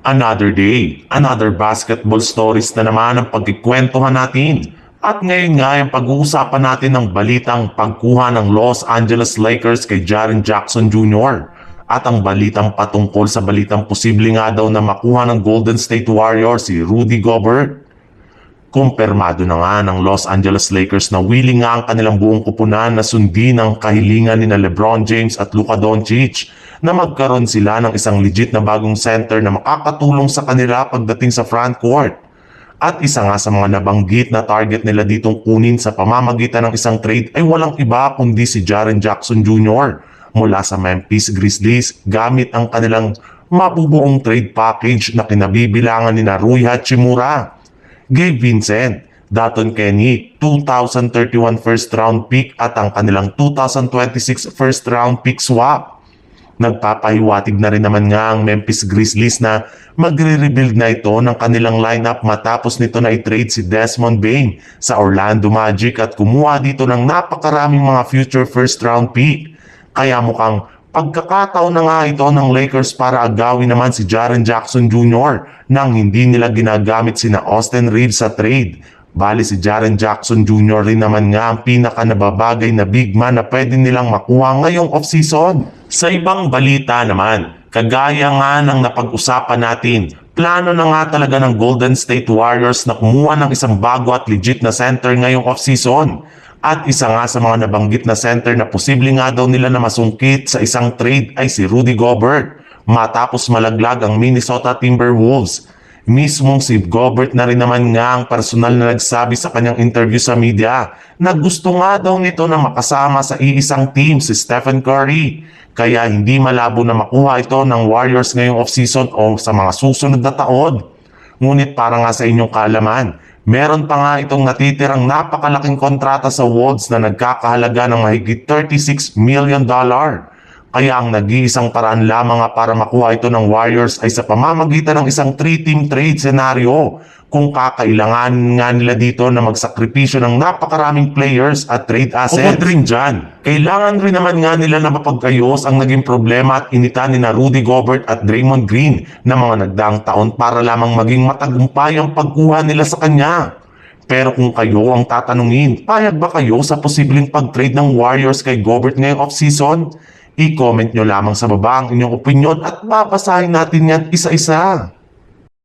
Another day, another basketball stories na naman ang pagkikwentuhan natin. At ngayon nga ang pag-uusapan natin ng balitang pagkuha ng Los Angeles Lakers kay Jaren Jackson Jr. At ang balitang patungkol sa balitang posible nga daw na makuha ng Golden State Warriors si Rudy Gobert. Kumpirmado na nga ng Los Angeles Lakers na willing nga ang kanilang buong kupunan na sundin ang kahilingan ni LeBron James at Luka Doncic na magkaroon sila ng isang legit na bagong center na makakatulong sa kanila pagdating sa front court. At isa nga sa mga nabanggit na target nila ditong kunin sa pamamagitan ng isang trade ay walang iba kundi si Jaren Jackson Jr. mula sa Memphis Grizzlies gamit ang kanilang mabubuong trade package na kinabibilangan ni Rui Hachimura, Gabe Vincent, Dalton Kenny, 2031 first round pick at ang kanilang 2026 first round pick swap. Nagpapahiwatig na rin naman nga ang Memphis Grizzlies na magre-rebuild na ito ng kanilang lineup matapos nito na i-trade si Desmond Bane sa Orlando Magic at kumuha dito ng napakaraming mga future first round pick. Kaya mukhang pagkakataon na nga ito ng Lakers para agawin naman si Jaren Jackson Jr. nang hindi nila ginagamit sina Austin Reeves sa trade. Bali si Jaren Jackson Jr. rin naman nga ang pinaka nababagay na big man na pwede nilang makuha ngayong offseason. Sa ibang balita naman, kagaya nga ng napag-usapan natin, plano na nga talaga ng Golden State Warriors na kumuha ng isang bago at legit na center ngayong offseason. At isa nga sa mga nabanggit na center na posible nga daw nila na masungkit sa isang trade ay si Rudy Gobert matapos malaglag ang Minnesota Timberwolves. Mismong si Gobert na rin naman nga ang personal na nagsabi sa kanyang interview sa media na gusto nga daw nito na makasama sa iisang team si Stephen Curry. Kaya hindi malabo na makuha ito ng Warriors ngayong offseason o sa mga susunod na taon. Ngunit para nga sa inyong kaalaman, meron pa nga itong natitirang napakalaking kontrata sa Wolves na nagkakahalaga ng mahigit $36 million. Kaya ang nag-iisang paraan lamang nga para makuha ito ng Warriors ay sa pamamagitan ng isang 3-team trade scenario kung kakailangan nga nila dito na magsakripisyo ng napakaraming players at trade assets. Bukod rin dyan, kailangan rin naman nga nila na mapagkayos ang naging problema at inita ni Rudy Gobert at Draymond Green na mga nagdaang taon para lamang maging matagumpay ang pagkuha nila sa kanya. Pero kung kayo ang tatanungin, payag ba kayo sa posibleng pag-trade ng Warriors kay Gobert ngayong offseason? I-comment nyo lamang sa baba ang inyong opinion at babasahin natin yan isa-isa.